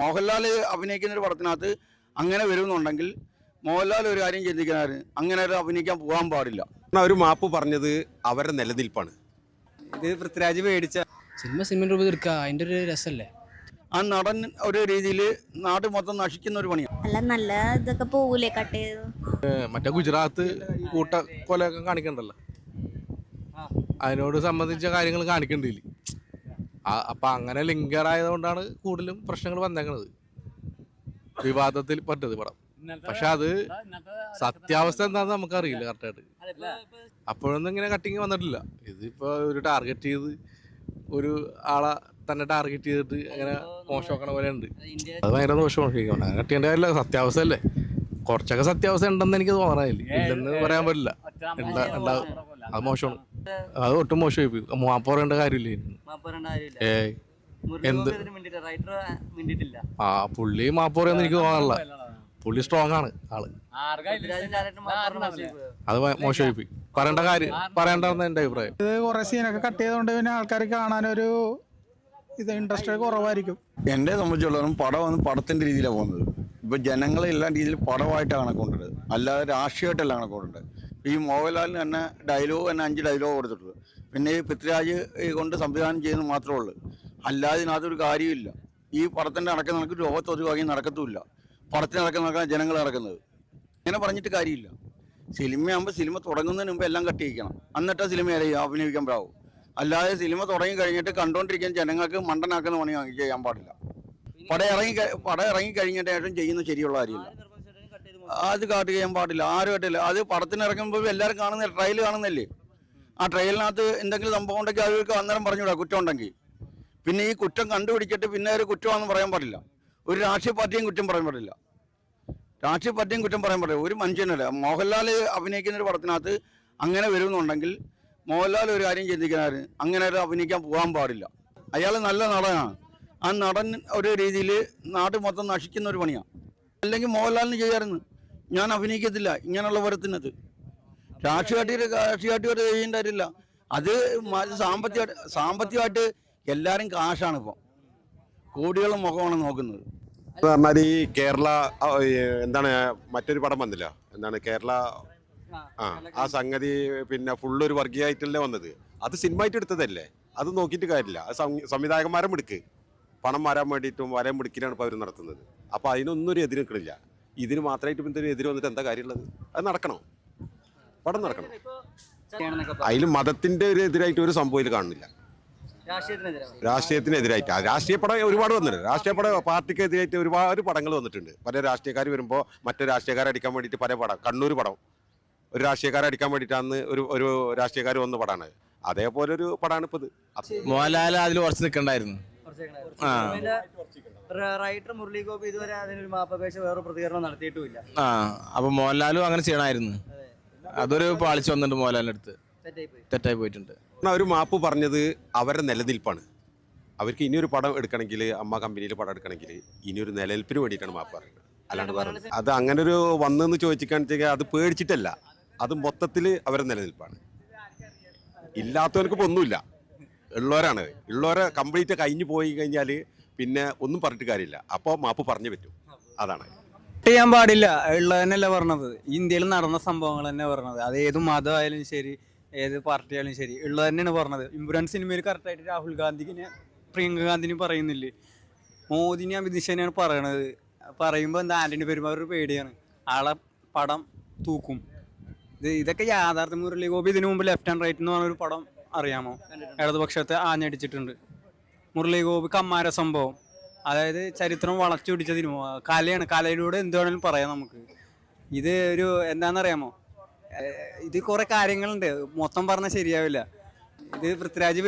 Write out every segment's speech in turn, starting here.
മോഹൻലാൽ അഭിനയിക്കുന്ന ഒരു പടത്തിനകത്ത് അങ്ങനെ വരുന്നുണ്ടെങ്കിൽ മോഹൻലാൽ ഒരു കാര്യം ചിന്തിക്കാറ് അങ്ങനെ ഒരു അഭിനയിക്കാൻ പോകാൻ പാടില്ല. ഒരു മാപ്പ് പറഞ്ഞത് അവരുടെ നിലനിൽപ്പാണ്. ഇത് പൃഥ്വിരാജ് മേടിച്ച സിനിമ രൂപത്തിൽ എടുക്കുക, അതിൻ്റെ ഒരു രസമല്ലേ. ആ നടൻ ഒരു രീതിയിൽ നാട് മൊത്തം നശിക്കുന്ന ഒരു പണിയാണ്. അല്ല, നല്ല ഇതൊക്കെ പോകൂലേ കട്ട് ചെയ്ത്. മറ്റേ ഗുജറാത്ത് കൂട്ട കൊലയൊക്കെ കാണിക്കണ്ടല്ലോ, അതിനോട് സംബന്ധിച്ച കാര്യങ്ങൾ കാണിക്കണ്ടില്ല. അപ്പം അങ്ങനെ ലിങ്കറായതുകൊണ്ടാണ് കൂടുതലും പ്രശ്നങ്ങൾ വന്നേക്കുന്നത്, വിവാദത്തിൽ പെട്ടത് പടം. പക്ഷെ അത് സത്യാവസ്ഥ എന്താണെന്ന് നമുക്കറിയില്ല കറക്റ്റായിട്ട്. അപ്പോഴൊന്നും ഇങ്ങനെ കട്ടിങ് വന്നിട്ടില്ല. ഇതിപ്പോൾ ഒരു ടാർഗറ്റ് ചെയ്ത് ഒരു ആളെ തന്നെ ടാർഗറ്റ് ചെയ്തിട്ട് അങ്ങനെ മോശമാക്കണ പോലെ ഉണ്ട്. അത് ഭയങ്കര മോശമാണ്. കട്ട് ചെയ്യേണ്ട കാര്യമില്ല, സത്യാവസ്ഥ അല്ലേ. കുറച്ചൊക്കെ സത്യാവസ്ഥ ഉണ്ടെന്ന് എനിക്ക് തോന്നാനില്ല, ഇല്ലെന്ന് പറയാൻ പറ്റില്ല. ഉണ്ടാവും, അത് മോശമാണ്. അത് ഒട്ടും മോശമായി. മാപ്പ് പറയേണ്ട കാര്യമില്ല. എന്ത് പുള്ളി മാപ്പ് പറയാന്ന് എനിക്ക് തോന്നാറില്ല. പുള്ളി സ്ട്രോങ് ആണ് ആള്. അത് മോശമായി പറയണ്ടെന്ന് എന്റെ അഭിപ്രായം. ഇത് കുറെ സീനൊക്കെ കട്ട് ചെയ്തുകൊണ്ട് പിന്നെ ആൾക്കാർ കാണാനൊരു ഇൻട്രസ്റ്റ് കുറവായിരിക്കും. എന്നെ സംബന്ധിച്ചുള്ളവരും പടം വന്ന് പടത്തിന്റെ രീതിയിലാണ് പോകുന്നത്. ഇപ്പൊ ജനങ്ങളെ എല്ലാ രീതിയിലും പടമായിട്ടാണ് കണക്കൊണ്ടത്, അല്ലാതെ രാഷ്ട്രീയമായിട്ടല്ല കണക്കൊണ്ടത്. ഈ മോഹൻലാലിന് തന്നെ ഡയലോഗ് തന്നെ 5 ഡയലോഗ് കൊടുത്തിട്ടുള്ളൂ. പിന്നെ ഈ പൃഥ്വിരാജ് കൊണ്ട് സംവിധാനം ചെയ്യുന്നത് മാത്രമേ ഉള്ളൂ, അല്ലാതെ ഇതിനകത്തൊരു കാര്യമില്ല. ഈ പടത്തിന്റെ നടക്കുന്ന നടക്ക് ലോകത്തൊരു വകയും നടക്കത്തുമില്ല. പടത്തിന് നടക്കാൻ ജനങ്ങൾ നടക്കുന്നത്. ഇങ്ങനെ പറഞ്ഞിട്ട് കാര്യമില്ല. സിനിമയാകുമ്പോൾ സിനിമ തുടങ്ങുന്നതിന് മുമ്പ് എല്ലാം കട്ട് ചെയ്യിക്കണം, എന്നിട്ടാ സിനിമ അഭിനയിക്കാൻ പ്രാവും. അല്ലാതെ സിനിമ തുടങ്ങി കഴിഞ്ഞിട്ട് കണ്ടുകൊണ്ടിരിക്കുന്ന ജനങ്ങൾക്ക് മണ്ടനാക്കുന്ന പണി ചെയ്യാൻ പാടില്ല. പടം ഇറങ്ങി കഴിഞ്ഞിട്ട് ശേഷം ചെയ്യുന്നത് ശരിയുള്ള കാര്യമില്ല. അത് കാട്ട് ചെയ്യാൻ പാടില്ല, ആരും ആയിട്ടില്ല. അത് പടത്തിന് ഇറങ്ങുമ്പോൾ എല്ലാവരും കാണുന്ന ട്രയൽ കാണുന്നില്ലേ, ആ ട്രയലിനകത്ത് എന്തെങ്കിലും സംഭവം ഉണ്ടെങ്കിൽ അവർക്ക് അന്നേരം പറഞ്ഞുവിടാ കുറ്റം ഉണ്ടെങ്കിൽ. പിന്നെ ഈ കുറ്റം കണ്ടുപിടിച്ചിട്ട് പിന്നെ ഒരു കുറ്റമാണെന്ന് പറയാൻ പാടില്ല. ഒരു രാഷ്ട്രീയ പാർട്ടിയും കുറ്റം പറയാൻ പാടില്ല. രാഷ്ട്രീയ പാർട്ടിയും കുറ്റം പറയാൻ പാടില്ല. ഒരു മനുഷ്യനല്ല. മോഹൻലാൽ അഭിനയിക്കുന്ന ഒരു പടത്തിനകത്ത് അങ്ങനെ വരുന്നുണ്ടെങ്കിൽ മോഹൻലാൽ ഒരു കാര്യം ചിന്തിക്കാറ് അങ്ങനെ ഒരു അഭിനയിക്കാൻ പോകാൻ പാടില്ല. അയാൾ നല്ല നടനാണ്. ആ നടൻ ഒരു രീതിയിൽ നാട് മൊത്തം നശിക്കുന്ന ഒരു പണിയാണ്. അല്ലെങ്കിൽ മോഹൻലാലിന് ചെയ്യാറുണ്ട്, ഞാൻ അഭിനയിക്കത്തില്ല ഇങ്ങനെയുള്ള പടത്തിനകത്ത്. രാഷ്ട്രീയമായിട്ട് ചെയ്യേണ്ട കാര്യമില്ല. അത് സാമ്പത്തികമായിട്ട് എല്ലാവരും കാശാണ് ഇപ്പം, കോടികളും മുഖമാണ് നോക്കുന്നത്. പറഞ്ഞാൽ ഈ കേരള എന്താണ് മറ്റൊരു പടം വന്നില്ല, എന്താണ് കേരള ആ സംഗതി പിന്നെ ഫുള്ളൊരു വർഗീയമായിട്ടല്ലേ വന്നത്. അത് സിനിമ ആയിട്ട് എടുത്തതല്ലേ, അത് നോക്കിയിട്ട് കാര്യമില്ല. അത് സംവിധായകന്മാരെ മിടുക്ക്, പണം വരാൻ വേണ്ടിയിട്ടും വരാൻ മിടുക്കിലാണ് ഇപ്പോൾ അവർ നടത്തുന്നത്. അപ്പോൾ അതിനൊന്നും ഒരു എതിര് നിൽക്കണില്ല. ഇതിന് മാത്രമായിട്ട് പിന്നെ എതിര് വന്നിട്ട് എന്താ കാര്യമുള്ളത്? അത് നടക്കണം, പടം നടക്കണം. അതിൽ മതത്തിന്റെ ഒരു എതിരായിട്ട് ഒരു സംഭവം ഇതിൽ കാണുന്നില്ല. രാഷ്ട്രീയത്തിനെതിരായിട്ട് രാഷ്ട്രീയ പടം ഒരുപാട് വന്നിട്ടുണ്ട്. രാഷ്ട്രീയ പടം പാർട്ടിക്ക് എതിരായിട്ട് ഒരുപാട് പടങ്ങൾ വന്നിട്ടുണ്ട്. പല രാഷ്ട്രീയക്കാർ വരുമ്പോൾ മറ്റു രാഷ്ട്രീയക്കാരെ അടിക്കാൻ വേണ്ടിയിട്ട് പല പടം, കണ്ണൂർ പടം ഒരു രാഷ്ട്രീയക്കാരെ അടിക്കാൻ വേണ്ടിയിട്ടാണ് ഒരു രാഷ്ട്രീയക്കാർ വന്ന പടമാണ്. അതേപോലെ ഒരു പടമാണ് ഇപ്പൊ ഇത്. മോഹൻലാൽ അതിൽ കുറച്ച് നിൽക്കണ്ടായിരുന്നു. റൈറ്റർ മുരളി ഗോപി ഇതുവരെ അതിനൊരു മാപ്പപേക്ഷ വേറെ പ്രതികരണം നടത്തിയിട്ടുമില്ല. അപ്പൊ മോഹൻലാലും അങ്ങനെ ചെയ്യണമായിരുന്നു. അതൊരു പാളിച്ച് വന്നിട്ടുണ്ട് മോഹൻലാലിന്റെ അടുത്ത്, തെറ്റായി പോയിട്ടുണ്ട്. ഒരു മാപ്പ് പറഞ്ഞത് അവരുടെ നിലനിൽപ്പാണ്. അവർക്ക് ഇനിയൊരു പടം എടുക്കണമെങ്കിൽ, അമ്മ കമ്പനിയിൽ പടം എടുക്കണമെങ്കിൽ ഇനിയൊരു നിലനിൽപ്പിന് വേണ്ടിയിട്ടാണ് മാപ്പ് പറയുന്നത്, അല്ലാണ്ട് പറയുന്നത്. അത് അങ്ങനെ ഒരു വന്നെന്ന് ചോദിച്ചിക്കാണെന്ന് അത് പേടിച്ചിട്ടല്ല, അത് മൊത്തത്തിൽ അവരുടെ നിലനിൽപ്പാണ്. ഇല്ലാത്തവർക്ക് ഇപ്പോൾ ഒന്നുമില്ല, ഉള്ളവരാണ്. ഉള്ളവരെ കംപ്ലീറ്റ് കഴിഞ്ഞു പോയി കഴിഞ്ഞാൽ പിന്നെ ഒന്നും പറഞ്ഞിട്ട് കാര്യമില്ല. അപ്പോൾ മാപ്പ് പറഞ്ഞു പറ്റും, അതാണ്. ചെയ്യാൻ പാടില്ല ഉള്ളതന്നെയല്ല പറഞ്ഞത്. ഇന്ത്യയിൽ നടന്ന സംഭവങ്ങൾ തന്നെ പറഞ്ഞത്. അത് ഏത് മതമായാലും ശരി, ഏത് പാർട്ടി ആയാലും ശരി, ഉള്ളത് തന്നെയാണ് പറഞ്ഞത്. ഇമ്പുരാൻ സിനിമയിൽ കറക്റ്റായിട്ട് രാഹുൽ ഗാന്ധിനെ പ്രിയങ്ക ഗാന്ധിനും പറയുന്നില്ലേ, മോദിനെ അമിത് ഷാനെയാണ് പറയണത്. പറയുമ്പോൾ എന്താ ആന്റണി പെരുമാർ പേടിയാണ്, ആളെ പടം തൂക്കും. ഇതൊക്കെ യാഥാർത്ഥ്യം. മുരളി ഗോപി ഇതിനു മുമ്പ് ലെഫ്റ്റ് ആൻഡ് റൈറ്റ് എന്ന് പറഞ്ഞൊരു പടം അറിയാമോ? ഇടതുപക്ഷത്തെ ആഞ്ഞടിച്ചിട്ടുണ്ട്. മുരളി ഗോപി കമ്മാര സംഭവം, അതായത് ചരിത്രം വളച്ചൊടിച്ചതിന് കലയാണ്, കലയിലൂടെ എന്ത് വേണമെങ്കിലും പറയാം നമുക്ക്. ഇത് ഒരു എന്താണെന്നറിയാമോ, ഇത് കുറെ കാര്യങ്ങളുണ്ട്, മൊത്തം പറഞ്ഞാൽ ശരിയാവില്ല. ഇത് പൃഥ്വിരാജ്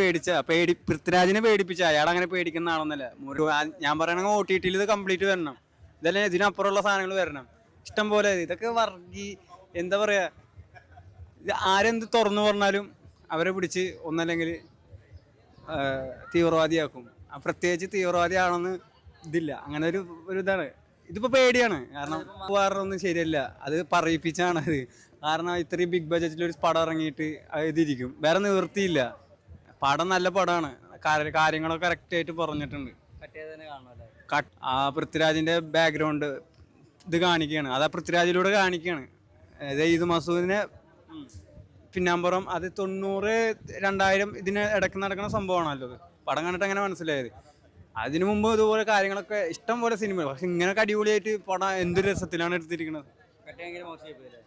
പൃഥ്വിരാജിനെ പേടിപ്പിച്ച, അയാൾ അങ്ങനെ പേടിക്കുന്ന ആളൊന്നല്ല. ഞാൻ പറയണെങ്കിൽ OTT ഇത് കംപ്ലീറ്റ് വരണം. ഇതല്ലേ ഇതിനപ്പുറമുള്ള സാധനങ്ങൾ വരണം, ഇഷ്ടം പോലെ. ഇതൊക്കെ എന്താ പറയാ, ഇത് ആരെന്ത് തുറന്നു പറഞ്ഞാലും അവരെ പിടിച്ച് ഒന്നല്ലെങ്കിൽ തീവ്രവാദിയാക്കും. പ്രത്യേകിച്ച് തീവ്രവാദിയാണെന്ന് ഇതില്ല, അങ്ങനെ ഒരു ഇതാണ്. ഇതിപ്പോൾ പേടിയാണ്, കാരണം വേറൊന്നും ശരിയല്ല, അത് പറയിപ്പിച്ചാണ് അത്. കാരണം ഇത്രയും ബിഗ് ബഡ്ജറ്റിലൊരു പടം ഇറങ്ങിയിട്ട് ഇതിരിക്കും, വേറെ നിവൃത്തിയില്ല. പടം നല്ല പടമാണ്, കാര്യങ്ങളൊക്കെ കറക്റ്റായിട്ട് പറഞ്ഞിട്ടുണ്ട്. കട്ട് ചെയ്ത് തന്നെ കാണുമല്ലേ? ആ പൃഥ്വിരാജിന്റെ ബാക്ക്ഗ്രൗണ്ട് ഇത് കാണിക്കുകയാണ്, അത് ആ പൃഥ്വിരാജിലൂടെ കാണിക്കുകയാണ്. ഇത് മസൂദിനെ പിന്നാമ്പുറം അത് 90, 2000 ഇതിന് ഇടയ്ക്ക് നടക്കുന്ന സംഭവമാണല്ലോ അത്. പടം കണ്ടിട്ട് അങ്ങനെ മനസ്സിലായത്. അതിനു മുമ്പ് ഇതുപോലെ കാര്യങ്ങളൊക്കെ ഇഷ്ടം പോലെ സിനിമ, പക്ഷെ ഇങ്ങനെയൊക്കെ അടിപൊളിയായിട്ട് പടം എന്ത് രസത്തിലാണ് എടുത്തിരിക്കുന്നത്.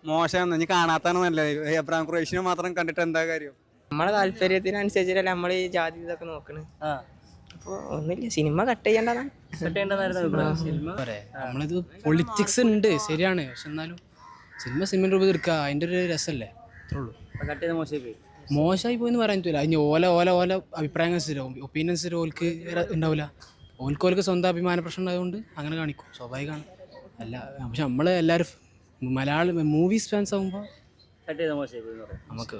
മോശമാണ്, ഇനി കാണാത്താണ് നല്ലത്. എബ്രാഹിം ഖുറൈശിനെ മാത്രം കണ്ടിട്ട് എന്താ കാര്യം? നമ്മളെ താല്പര്യത്തിനനുസരിച്ചല്ലേ നമ്മൾ ഈ ജാതി ഇതൊക്കെ നോക്കണ്. അപ്പോൾ ഒന്നുമില്ല, സിനിമ കട്ട് ചെയ്യേണ്ടതാണ്. നമ്മളിത് പൊളിറ്റിക്സ് ഉണ്ട് ശരിയാണ്, പക്ഷെ എന്നാലും സിനിമ രൂപത്തിൽ എടുക്കുക, അതിൻ്റെ ഒരു രസമല്ലേ, അത്രേ ഉള്ളൂ. മോശമായി പോയെന്ന് പറയാൻ പറ്റില്ല. അതിന് ഓല അഭിപ്രായങ്ങൾ അനുസരിച്ചാവും, ഒപ്പീനിയൻസ് ഓൽക്ക് ഉണ്ടാവില്ല. ഓൽക്ക് സ്വന്തം അഭിമാന പ്രശ്നം ഉണ്ടായതുകൊണ്ട് അങ്ങനെ കാണിക്കും, സ്വാഭാവികമാണ്. അല്ല പക്ഷെ നമ്മൾ എല്ലാവരും മലയാളം മൂവീസ് ഫാൻസ് ആകുമ്പോൾ നമുക്ക്